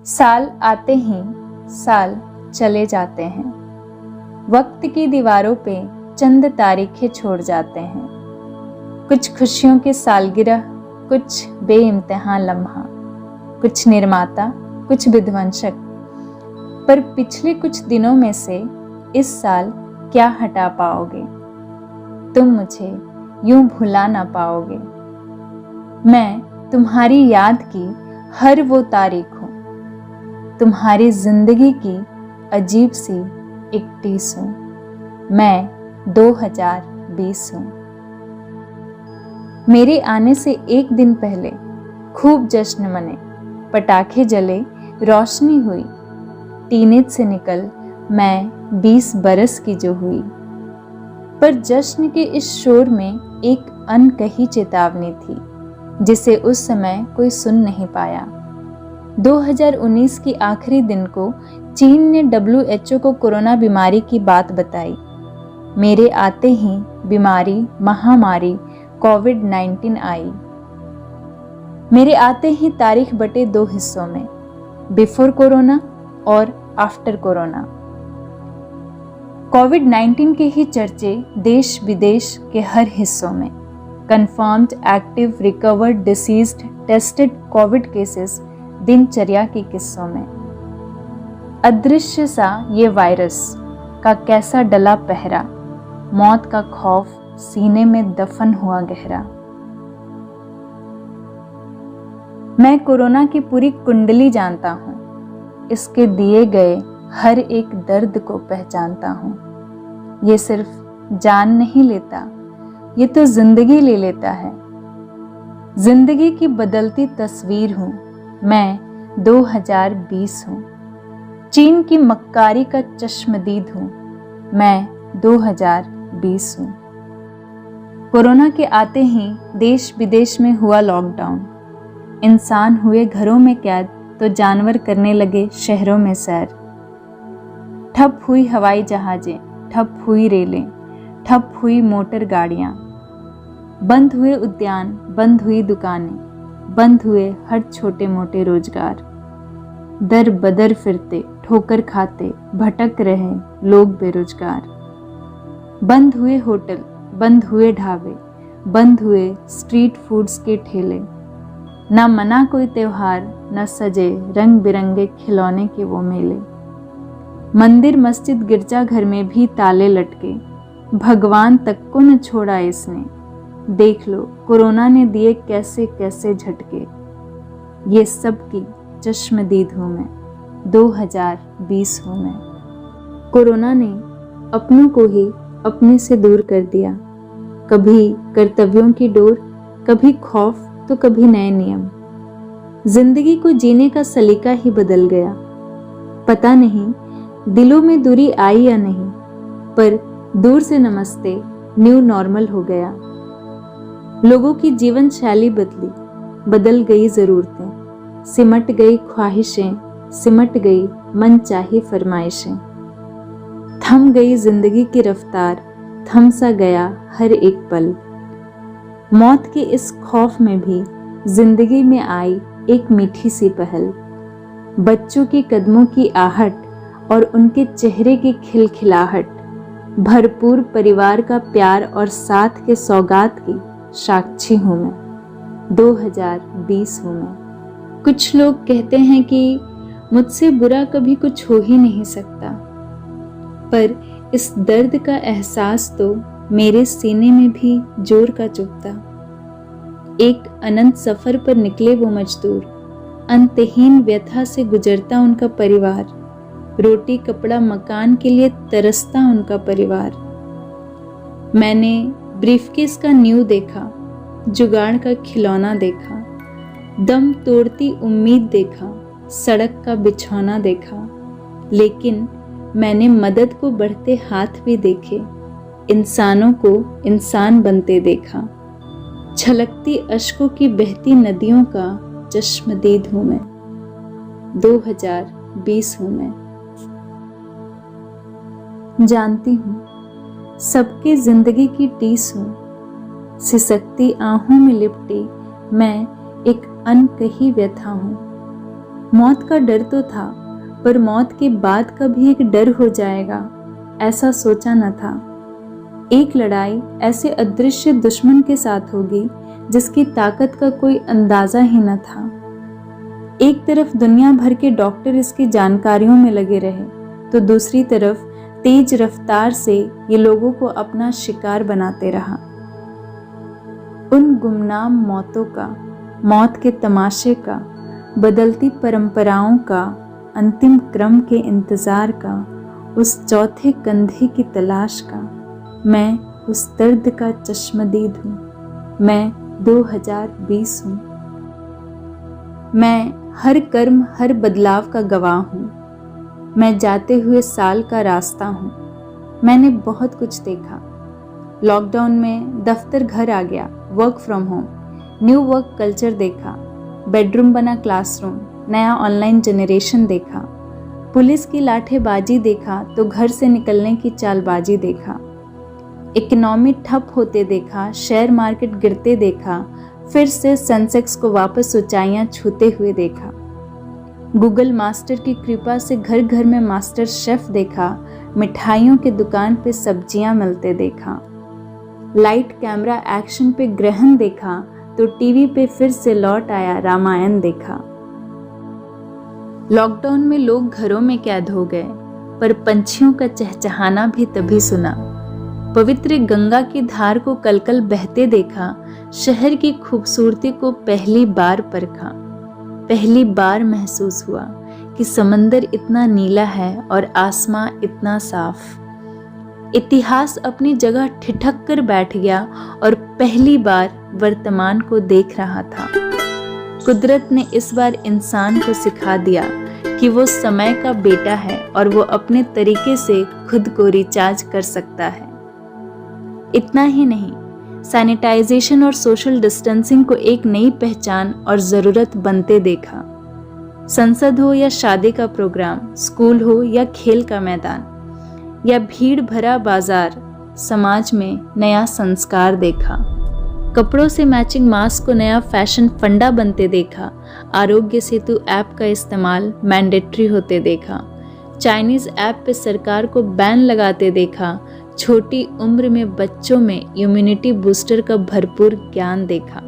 साल आते ही साल चले जाते हैं, वक्त की दीवारों पे चंद तारीखें छोड़ जाते हैं। कुछ खुशियों की सालगिरह, कुछ बेइम्तिहान लम्हा, कुछ निर्माता, कुछ विध्वंसक। पर पिछले कुछ दिनों में से इस साल क्या हटा पाओगे? तुम मुझे यूं भुला ना पाओगे। मैं तुम्हारी याद की हर वो तारीख हूँ, तुम्हारी जिंदगी की अजीब सी एक टीस हूँ। मैं 2020 हूँ। मेरे आने से एक दिन पहले खूब जश्न मने, पटाखे जले, रोशनी हुई। टीनेज से निकल मैं 20 बरस की जो हुई। पर जश्न के इस शोर में एक अनकही चेतावनी थी, जिसे उस समय कोई सुन नहीं पाया। 2019 की आखिरी दिन को चीन ने WHO को कोरोना बीमारी की बात बताई। मेरे आते ही बीमारी, महामारी कोविड-19 आई। मेरे आते ही तारीख बटे 2 हिस्सों में, बिफोर कोरोना और आफ्टर कोरोना। कोविड-19 के ही चर्चे देश विदेश के हर हिस्सों में। Confirmed, active, recovered, deceased, tested Covid cases दिनचर्या के किस्सों में। अदृश्य सा ये वायरस का कैसा डला पहरा, मौत का खौफ सीने में दफन हुआ गहरा। मैं कोरोना की पूरी कुंडली जानता हूँ, इसके दिए गए हर एक दर्द को पहचानता हूँ। ये सिर्फ जान नहीं लेता, ये तो जिंदगी ले लेता है। जिंदगी की बदलती तस्वीर हूँ मैं, 2020 हूँ। चीन की मक्कारी का चश्मदीद हूँ मैं, 2020 हूँ। कोरोना के आते ही देश विदेश में हुआ लॉकडाउन। इंसान हुए घरों में कैद तो जानवर करने लगे शहरों में सैर। ठप हुई हवाई जहाजें, ठप हुई रेलें, ठप हुई मोटर गाड़ियाँ। बंद हुए उद्यान, बंद हुई दुकानें, बंद हुए हर छोटे मोटे रोजगार। दर बदर फिरते, ठोकर खाते, भटक रहे लोग बेरोजगार। बंद हुए होटल, बंद हुए ढाबे, बंद हुए स्ट्रीट फूड्स के ठेले। ना मना कोई त्योहार, न सजे रंग बिरंगे खिलौने के वो मेले। मंदिर, मस्जिद, गिरजाघर में भी ताले लटके, भगवान तक को न छोड़ा इसने। देख लो कोरोना ने दिए कैसे कैसे झटके। ये सब की चश्मदीद हूँ मैं, 2020 हूँ मैं। कोरोना ने अपनों को ही अपने से दूर कर दिया। कभी कर्तव्यों की डोर, कभी खौफ तो कभी नए नियम। जिंदगी को जीने का सलीका ही बदल गया। पता नहीं दिलों में दूरी आई या नहीं, पर दूर से नमस्ते न्यू नॉर्मल हो गया। लोगों की जीवन शैली बदली, बदल गई जरूरतें, सिमट गई ख्वाहिशें, सिमट गई मनचाही फरमाइशें। थम गई जिंदगी की रफ्तार, थम सा गया हर एक पल। मौत के इस खौफ में भी जिंदगी में आई एक मीठी सी पहल। बच्चों के कदमों की आहट और उनके चेहरे की खिलखिलाहट, भरपूर परिवार का प्यार और साथ के सौगात की साक्षी हूँ मैं, 2020 हूँ मैं। कुछ लोग कहते हैं कि मुझसे बुरा कभी कुछ हो ही नहीं सकता, पर इस दर्द का एहसास तो मेरे सीने में भी जोर का चुभता। एक अनंत सफर पर निकले वो मजदूर, अंतहीन व्यथा से गुजरता उनका परिवार। रोटी कपड़ा मकान के लिए तरसता उनका परिवार। मैंने ब्रीफकेस का न्यू देखा, जुगाड़ का खिलौना देखा, दम तोड़ती उम्मीद देखा, सड़क का बिछौना देखा। लेकिन मैंने मदद को बढ़ते हाथ भी देखे, इंसानों को इंसान बनते देखा। छलकती अश्कों की बहती नदियों का चश्मदीद हूँ मैं, 2020 हूँ मैं। जानती हूँ सबकी जिंदगी की टीस हूँ, सिसकती आहों में लिपटी मैं एक अनकही व्यथा हूँ। मौत का डर तो था, पर मौत के बाद का भी एक डर हो जाएगा, ऐसा सोचा न था। एक लड़ाई ऐसे अदृश्य दुश्मन के साथ होगी जिसकी ताकत का कोई अंदाजा ही न था। एक तरफ दुनिया भर के डॉक्टर इसकी जानकारियों में लगे रहे, तो दूसरी तरफ तेज रफ्तार से ये लोगों को अपना शिकार बनाते रहा। उन गुमनाम मौतों का, मौत के तमाशे का, बदलती परंपराओं का, अंतिम क्रम के इंतजार का, उस चौथे कंधे की तलाश का, मैं उस दर्द का चश्मदीद हूँ। मैं 2020 हूँ। मैं हर कर्म, हर बदलाव का गवाह हूँ। मैं जाते हुए साल का रास्ता हूँ। मैंने बहुत कुछ देखा। लॉकडाउन में दफ्तर घर आ गया, work from home, new work culture देखा, बेडरूम बना क्लासरूम, नया ऑनलाइन जनरेशन देखा, पुलिस की लाठेबाजी देखा तो घर से निकलने की चालबाजी देखा, इकोनॉमी ठप होते देखा, शेयर मार्केट गिरते देखा, फिर से सेंसेक्स को वापस ऊंचाइयां छूते हुए देखा। गूगल मास्टर की कृपा से घर घर में मास्टर शेफ देखा, मिठाइयों के दुकान पे सब्जियां मिलते देखा, लाइट कैमरा एक्शन पे ग्रहण देखा, तो टीवी पे फिर से लौट आया रामायण देखा। लॉकडाउन में लोग घरों में कैद हो गए, पर पंछियों का चहचहाना भी तभी सुना। पवित्र गंगा की धार को कलकल बहते देखा, शहर की खूबसूरती को पहली बार परखा। पहली बार महसूस हुआ कि समंदर इतना नीला है और आसमां इतना साफ। इतिहास अपनी जगह ठिठक कर बैठ गया और पहली बार वर्तमान को देख रहा था। कुदरत ने इस बार इंसान को सिखा दिया कि वो समय का बेटा है और वो अपने तरीके से खुद को रिचार्ज कर सकता है। इतना ही नहीं, सैनिटाइजेशन और सोशल डिस्टेंसिंग को एक नई पहचान और ज़रूरत बनते देखा। संसद हो या शादी का प्रोग्राम, स्कूल हो या खेल का मैदान, या भीड़ भरा बाजार, समाज में नया संस्कार देखा। कपड़ों से मैचिंग मास्क को नया फैशन फंडा बनते देखा। आरोग्य सेतु ऐप का इस्तेमाल मैंडेटरी होते देखा। चाइनीज ऐप पे सरकार को बैन लगाते देखा। छोटी उम्र में बच्चों में इम्यूनिटी बूस्टर का भरपूर ज्ञान देखा।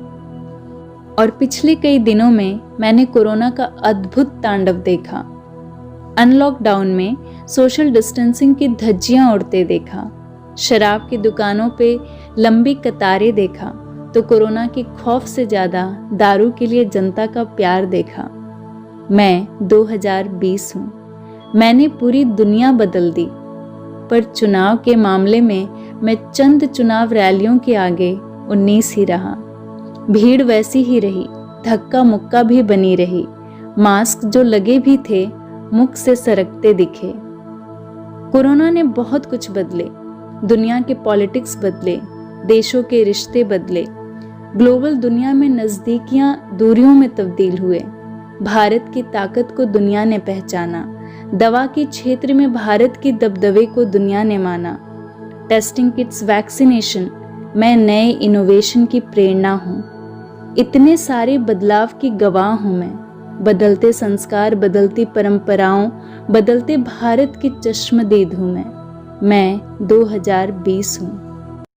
और पिछले कई दिनों में मैंने कोरोना का अद्भुत तांडव देखा। अनलॉकडाउन में सोशल डिस्टेंसिंग की धज्जियां उड़ते देखा। शराब की दुकानों पे लंबी कतारें देखा, तो कोरोना के खौफ से ज़्यादा दारू के लिए जनता का प्यार देखा। मैं 2020 हूँ। मैंने पूरी दुनिया बदल दी, पर चुनाव के मामले में मैं चंद चुनाव रैलियों के आगे 19 ही रहा। भीड़ वैसी ही रही, धक्का मुक्का भी बनी रही। मास्क जो लगे भी थे, मुख से सरकते दिखे। कोरोना ने बहुत कुछ बदले। दुनिया के पॉलिटिक्स बदले, देशों के रिश्ते बदले, ग्लोबल दुनिया में नज़दीकियां दूरियों में तब्दील हुए। भारत की ताकत को दुनिया ने पहचाना। दवा के क्षेत्र में भारत के दबदबे को दुनिया ने माना। टेस्टिंग किट्स, वैक्सीनेशन, मैं नए इनोवेशन की प्रेरणा हूँ। इतने सारे बदलाव की गवाह हूँ मैं। बदलते संस्कार, बदलती परंपराओं, बदलते भारत की चश्मदीद हूँ मैं। 2020 हूँ।